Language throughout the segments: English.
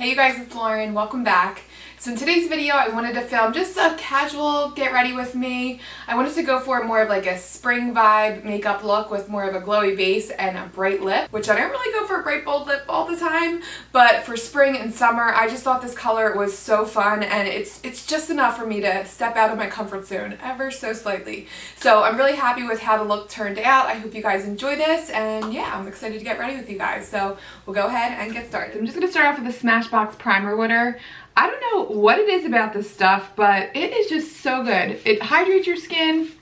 Hey you guys, it's Lauren. Welcome back. So in today's video I wanted to film just a casual get ready with me. I wanted to go for more of like a spring vibe makeup look with more of a glowy base and a bright lip, which I don't really go for a bright bold lip all the time, but for spring and summer I just thought this color was so fun, and it's just enough for me to step out of my comfort zone ever so slightly. So I'm really happy with how the look turned out. I hope you guys enjoy this, and yeah, I'm excited to get ready with you guys. So we'll go ahead and get started. I'm just going to start off with the Smashbox Primer Water. I don't know what it is about this stuff, but it is just so good. It hydrates your skin,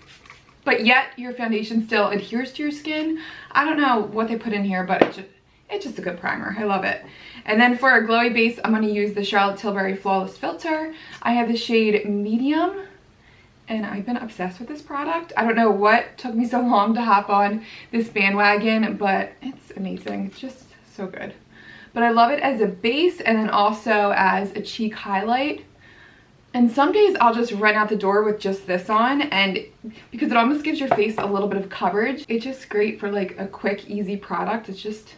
but yet your foundation still adheres to your skin. I don't know what they put in here, but it's just a good primer. I love it. And then for a glowy base, I'm going to use the Charlotte Tilbury Flawless Filter. I have the shade Medium, and I've been obsessed with this product. I don't know what took me so long to hop on this bandwagon, but it's amazing. It's just so good. But I love it as a base and then also as a cheek highlight. And some days I'll just run out the door with just this on, and because it almost gives your face a little bit of coverage, it's just great for like a quick, easy product. It's just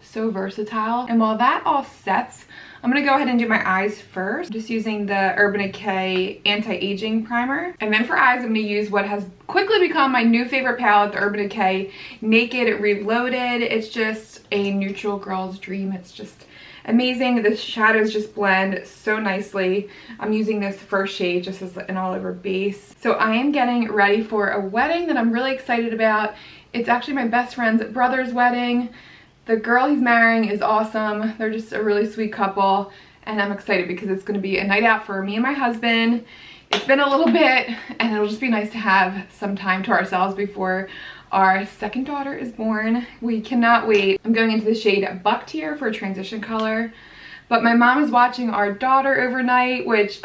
so versatile. And while that all sets, I'm gonna go ahead and do my eyes first. Just using the Urban Decay Anti-Aging Primer. And then for eyes, I'm gonna use what has quickly become my new favorite palette, the Urban Decay Naked Reloaded. It's just a neutral girl's dream. It's just amazing. The shadows just blend so nicely. I'm using this first shade just as an all over base. So I am getting ready for a wedding that I'm really excited about. It's actually my best friend's brother's wedding. The girl he's marrying is awesome. They're just a really sweet couple, and I'm excited because it's going to be a night out for me and my husband. It's been a little bit, and it'll just be nice to have some time to ourselves before our second daughter is born. We cannot wait. I'm going into the shade Buck Tier for a transition color, but my mom is watching our daughter overnight, which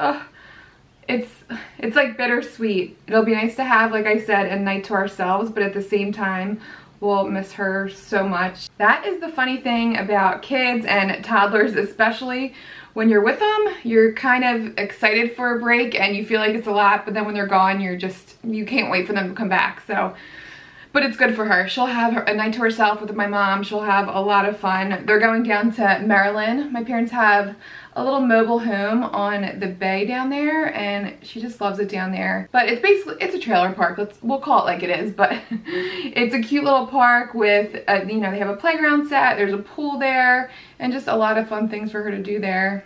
it's like bittersweet. It'll be nice to have, like I said, a night to ourselves, but at the same time we'll miss her so much. That is the funny thing about kids and toddlers, especially when you're with them. You're kind of excited for a break and you feel like it's a lot, but then when they're gone, you can't wait for them to come back. So, but it's good for her. She'll have a night to herself with my mom. She'll have a lot of fun. They're going down to Maryland. My parents have a little mobile home on the bay down there, and she just loves it down there. But it's basically, it's a trailer park. We'll call it like it is, but it's a cute little park with, you know, they have a playground set, there's a pool there, and just a lot of fun things for her to do there.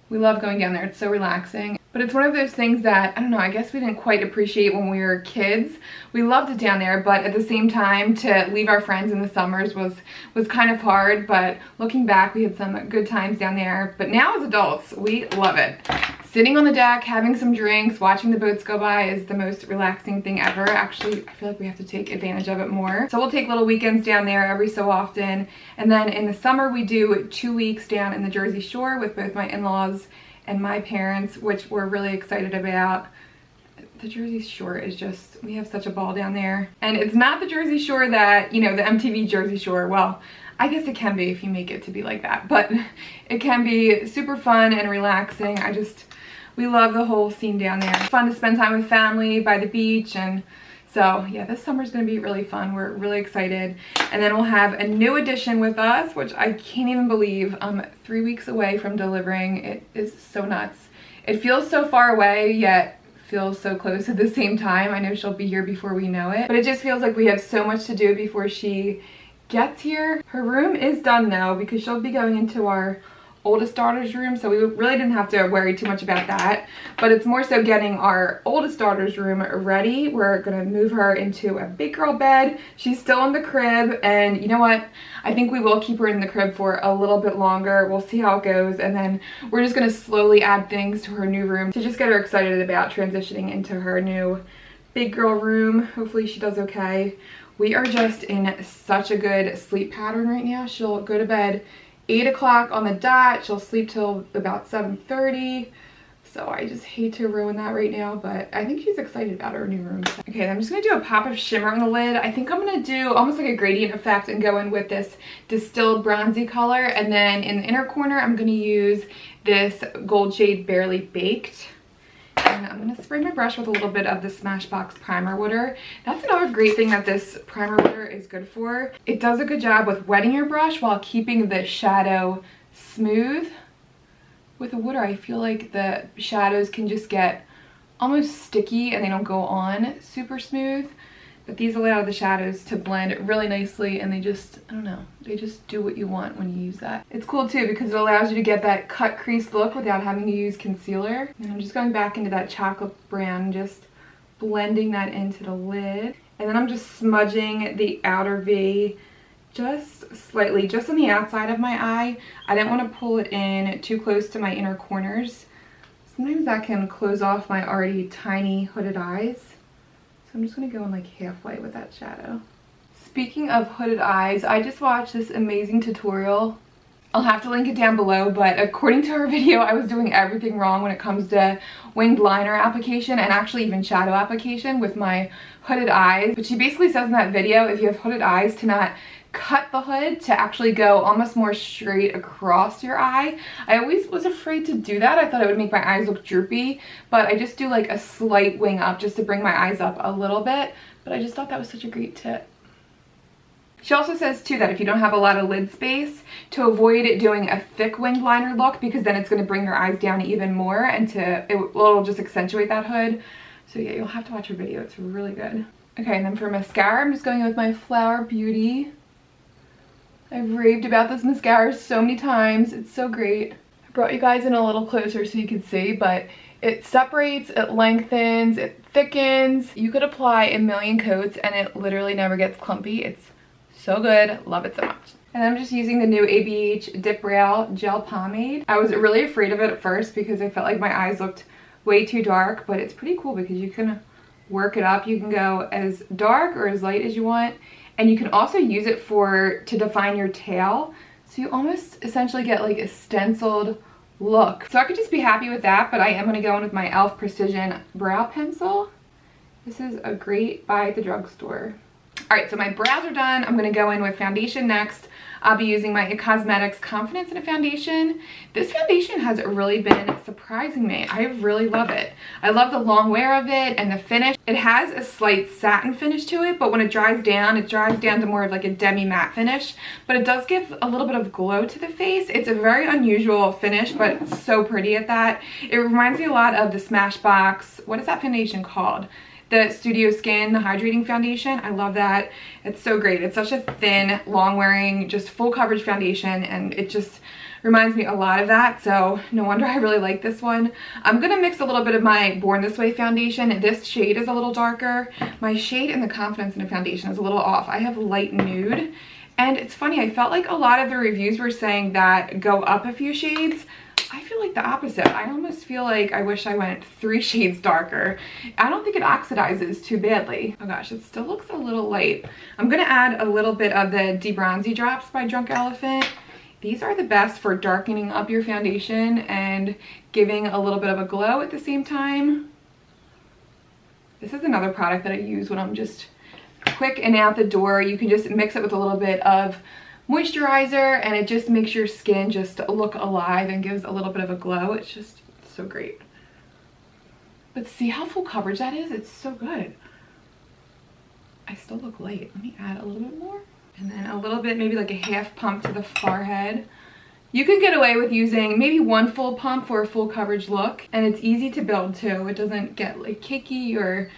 We love going down there. It's so relaxing. But it's one of those things that, I don't know, I guess we didn't quite appreciate when we were kids. We loved it down there, but at the same time, to leave our friends in the summers was kind of hard. But looking back, we had some good times down there. But now as adults, we love it. Sitting on the deck, having some drinks, watching the boats go by is the most relaxing thing ever. Actually, I feel like we have to take advantage of it more. So we'll take little weekends down there every so often. And then in the summer, we do 2 weeks down in the Jersey Shore with both my in-laws and my parents, which we're really excited about. The Jersey Shore is just, we have such a ball down there. And it's not the Jersey Shore that, you know, the MTV Jersey Shore. Well, I guess it can be if you make it to be like that, but it can be super fun and relaxing. We love the whole scene down there. It's fun to spend time with family by the beach, and so yeah, this summer's gonna be really fun. We're really excited. And then we'll have a new addition with us, which I can't even believe. I'm 3 weeks away from delivering. It is so nuts. It feels so far away, yet feels so close at the same time. I know she'll be here before we know it, but it just feels like we have so much to do before she gets here. Her room is done though, because she'll be going into our oldest daughter's room, so we really didn't have to worry too much about that. But it's more so getting our oldest daughter's room ready. We're gonna move her into a big girl bed. She's still in the crib, and you know what, I think we will keep her in the crib for a little bit longer. We'll see how it goes, and then we're just gonna slowly add things to her new room to just get her excited about transitioning into her new big girl room. Hopefully she does okay. We are just in such a good sleep pattern right now. She'll go to bed 8 o'clock on the dot. She'll sleep till about 7:30. So I just hate to ruin that right now, but I think she's excited about her new room. Okay, I'm just gonna do a pop of shimmer on the lid. I think I'm gonna do almost like a gradient effect and go in with this distilled bronzy color. And then in the inner corner, I'm gonna use this gold shade Barely Baked. And I'm going to spray my brush with a little bit of the Smashbox Primer Water. That's another great thing that this primer water is good for. It does a good job with wetting your brush while keeping the shadow smooth. with the water, I feel like the shadows can just get almost sticky and they don't go on super smooth. But these allow the shadows to blend really nicely, and they just, I don't know, they just do what you want when you use that. It's cool too because it allows you to get that cut crease look without having to use concealer. And I'm just going back into that chocolate brown, just blending that into the lid. And then I'm just smudging the outer V just slightly, just on the outside of my eye. I didn't want to pull it in too close to my inner corners. Sometimes that can close off my already tiny hooded eyes. So I'm just going to go in like halfway with that shadow. Speaking of hooded eyes, I just watched this amazing tutorial. I'll have to link it down below, but according to her video, I was doing everything wrong when it comes to winged liner application and actually even shadow application with my hooded eyes. But she basically says in that video, if you have hooded eyes, to not cut the hood, to actually go almost more straight across your eye. I always was afraid to do that. I thought it would make my eyes look droopy, but I just do like a slight wing up just to bring my eyes up a little bit. But I just thought that was such a great tip. She also says too that if you don't have a lot of lid space, to avoid doing a thick winged liner look, because then it's going to bring your eyes down even more and it'll just accentuate that hood. So yeah, you'll have to watch her video. It's really good. Okay, and then for mascara, I'm just going in with my Flower Beauty. I've raved about this mascara so many times. It's so great. I brought you guys in a little closer so you could see, but it separates, it lengthens, it thickens. You could apply a million coats and it literally never gets clumpy. It's so good. Love it so much. And I'm just using the new ABH Dip Brow Gel Pomade. I was really afraid of it at first because I felt like my eyes looked way too dark, but it's pretty cool because you can work it up. You can go as dark or as light as you want. And you can also use it to define your tail. So you almost essentially get like a stenciled look. So I could just be happy with that, but I am gonna go in with my e.l.f. Precision Brow Pencil. This is a great buy at the drugstore. All right, so my brows are done. I'm gonna go in with foundation next. I'll be using my IT Cosmetics Confidence in a Foundation. This foundation has really been surprising me. I really love it. I love the long wear of it and the finish. It has a slight satin finish to it, but when it dries down to more of like a demi-matte finish, but it does give a little bit of glow to the face. It's a very unusual finish, but it's so pretty at that. It reminds me a lot of the Smashbox, what is that foundation called? The Studio Skin, the hydrating foundation. I love that. It's so great. It's such a thin, long-wearing, just full coverage foundation, and it just reminds me a lot of that, so no wonder I really like this one. I'm gonna mix a little bit of my Born This Way foundation. This shade is a little darker. My shade in the Confidence in a Foundation is a little off. I have light nude, and it's funny, I felt like a lot of the reviews were saying that go up a few shades. I feel like the opposite. I almost feel like I wish I went 3 shades darker. I don't think it oxidizes too badly. Oh gosh, it still looks a little light. I'm gonna add a little bit of the De-Bronzy Drops by Drunk Elephant. These are the best for darkening up your foundation and giving a little bit of a glow at the same time. This is another product that I use when I'm just quick and out the door. You can just mix it with a little bit of moisturizer and it just makes your skin just look alive and gives a little bit of a glow. It's just so great. But see how full coverage that is? It's so good. I still look light. Let me add a little bit more. And then a little bit, maybe like a half pump to the forehead. You can get away with using maybe 1 full pump for a full coverage look. And it's easy to build too. It doesn't get like cakey or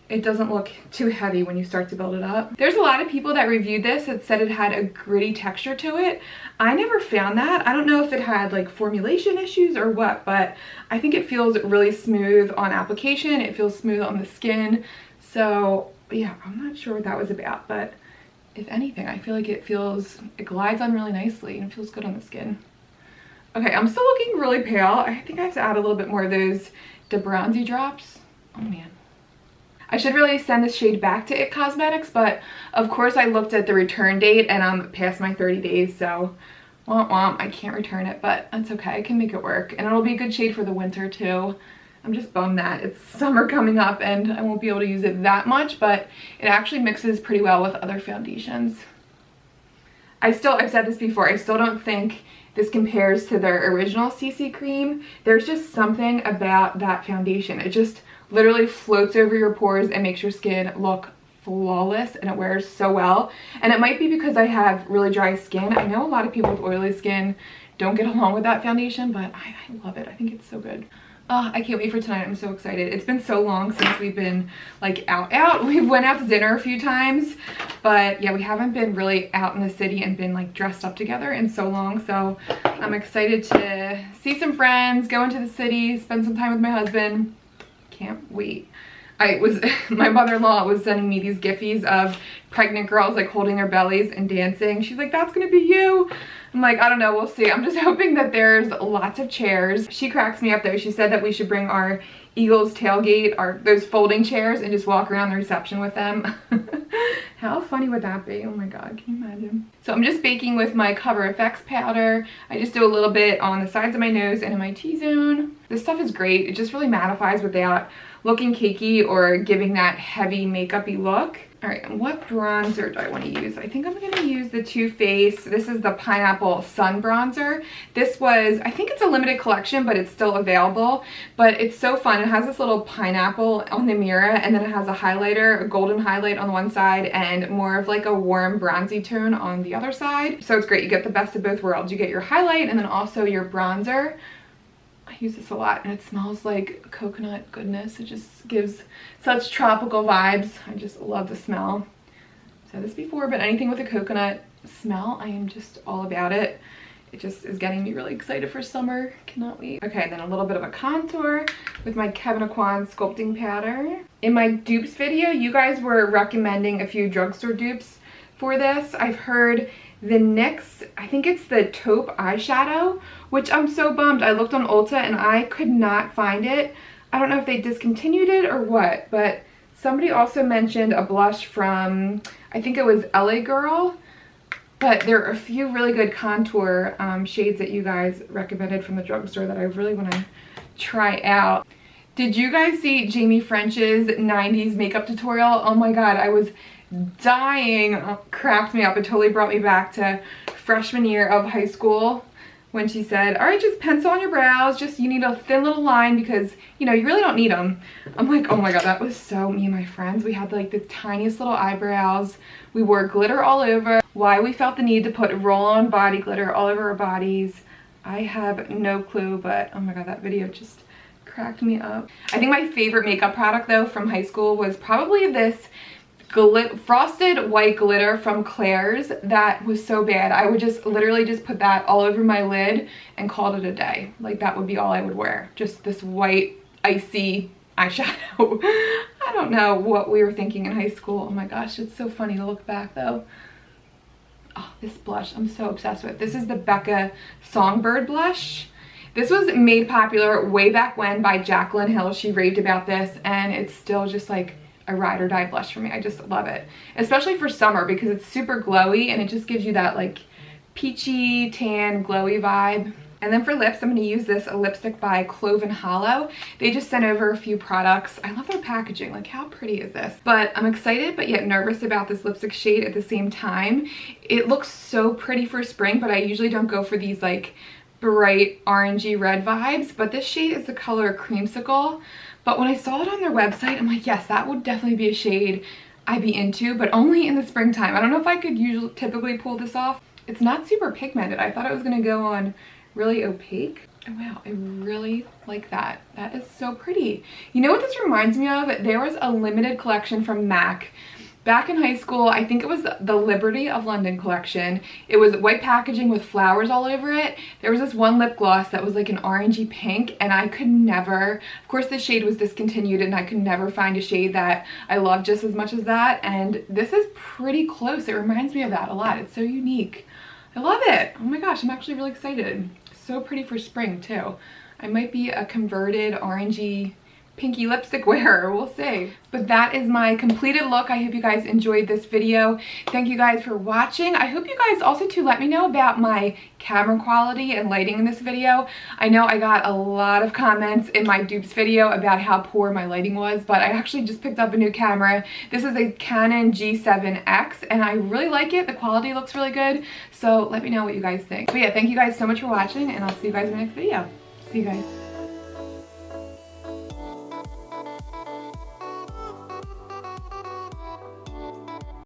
it doesn't look too heavy when you start to build it up. There's a lot of people that reviewed this that said it had a gritty texture to it. I never found that. I don't know if it had like formulation issues or what, but I think it feels really smooth on application. It feels smooth on the skin. So yeah, I'm not sure what that was about, but if anything, I feel like it glides on really nicely and it feels good on the skin. Okay, I'm still looking really pale. I think I have to add a little bit more of those De-Bronzy Drops. Oh man. I should really send this shade back to IT Cosmetics, but of course I looked at the return date and I'm past my 30 days, so womp womp, I can't return it, but that's okay, I can make it work. And it'll be a good shade for the winter too. I'm just bummed that it's summer coming up and I won't be able to use it that much, but it actually mixes pretty well with other foundations. I've said this before, I still don't think this compares to their original CC cream. There's just something about that foundation. It just literally floats over your pores and makes your skin look flawless, and it wears so well. And it might be because I have really dry skin. I know a lot of people with oily skin don't get along with that foundation, but I love it. I think it's so good. I can't wait for tonight. I'm so excited. It's been so long since we've been like out. We went out to dinner a few times, but yeah, we haven't been really out in the city and been like dressed up together in so long. So I'm excited to see some friends, go into the city, spend some time with my husband. Can't wait. My mother-in-law was sending me these giffies of pregnant girls like holding their bellies and dancing. She's like, that's gonna be you. I'm like, I don't know, we'll see. I'm just hoping that there's lots of chairs. She cracks me up though. She said that we should bring our Eagles tailgate, those folding chairs, and just walk around the reception with them. How funny would that be? Oh my God, can you imagine? So I'm just baking with my Cover FX powder. I just do a little bit on the sides of my nose and in my T-zone. This stuff is great. It just really mattifies without looking cakey or giving that heavy makeup-y look. All right, and what bronzer do I want to use? I think I'm going to use the Too Faced. This is the Pineapple Sun Bronzer. This was, I think it's a limited collection, but it's still available. But it's so fun. It has this little pineapple on the mirror, and then it has a highlighter, a golden highlight on the one side, and more of like a warm bronzy tone on the other side. So it's great. You get the best of both worlds. You get your highlight and then also your bronzer. I use this a lot, and it smells like coconut goodness. It just gives such tropical vibes. I just love the smell. I've said this before, but anything with a coconut smell, I am just all about it. It just is getting me really excited for summer. Cannot wait. Okay, then a little bit of a contour with my Kevin Aucoin sculpting powder. In my dupes video, you guys were recommending a few drugstore dupes for this. I've heard the NYX, I think it's the taupe eyeshadow, which I'm so bummed. I looked on Ulta and I could not find it. I don't know if they discontinued it or what, but somebody also mentioned a blush from, I think it was LA Girl, but there are a few really good contour shades that you guys recommended from the drugstore that I really want to try out. Did you guys see Jamie French's 90s makeup tutorial? Oh my God, I was dying. Cracked me up. It totally brought me back to freshman year of high school when she said, all right, just pencil on your brows, just you need a thin little line because you know you really don't need them. I'm like, oh my God, that was so me and my friends. We had like the tiniest little eyebrows. We wore glitter all over. Why we felt the need to put roll-on body glitter all over our bodies, I have no clue, but oh my God, that video just cracked me up. I think my favorite makeup product though from high school was probably this frosted white glitter from Claire's. That was so bad. I would just literally just put that all over my lid and called it a day. Like that would be all I would wear. Just this white icy eyeshadow. I don't know what we were thinking in high school. Oh my gosh, it's so funny to look back though. Oh, this blush I'm so obsessed with. This is the Becca Songbird blush. This was made popular way back when by Jaclyn Hill. She raved about this and it's still just like a ride or die blush for me. I just love it, especially for summer because it's super glowy and it just gives you that like peachy tan glowy vibe. And then for lips, I'm going to use this lipstick by Cloven Hollow. They just sent over a few products. I love their packaging. Like, how pretty is this? But I'm excited but yet nervous about this lipstick shade at the same time. It looks so pretty for spring, but I usually don't go for these like bright orangey red vibes. But this shade is the color Creamsicle. But when I saw it on their website, I'm like, yes, that would definitely be a shade I'd be into, but only in the springtime. I don't know if I could typically pull this off. It's not super pigmented. I thought it was gonna go on really opaque. Oh wow, I really like that. That is so pretty. You know what this reminds me of? There was a limited collection from MAC back in high school. I think it was the Liberty of London collection. It was white packaging with flowers all over it. There was this one lip gloss that was like an orangey pink and I could never, of course the shade was discontinued and I could never find a shade that I love just as much as that, and this is pretty close. It reminds me of that a lot. It's so unique. I love it. Oh my gosh, I'm actually really excited. So pretty for spring too. I might be a converted orangey pinky lipstick wearer, we'll see. But that is my completed look. I hope you guys enjoyed this video. Thank you guys for watching. I hope you guys also too let me know about my camera quality and lighting in this video. I know I got a lot of comments in my dupes video about how poor my lighting was, but I actually just picked up a new camera. This is a Canon G7X and I really like it. The quality looks really good. So let me know what you guys think. But yeah, thank you guys so much for watching and I'll see you guys in the next video. See you guys.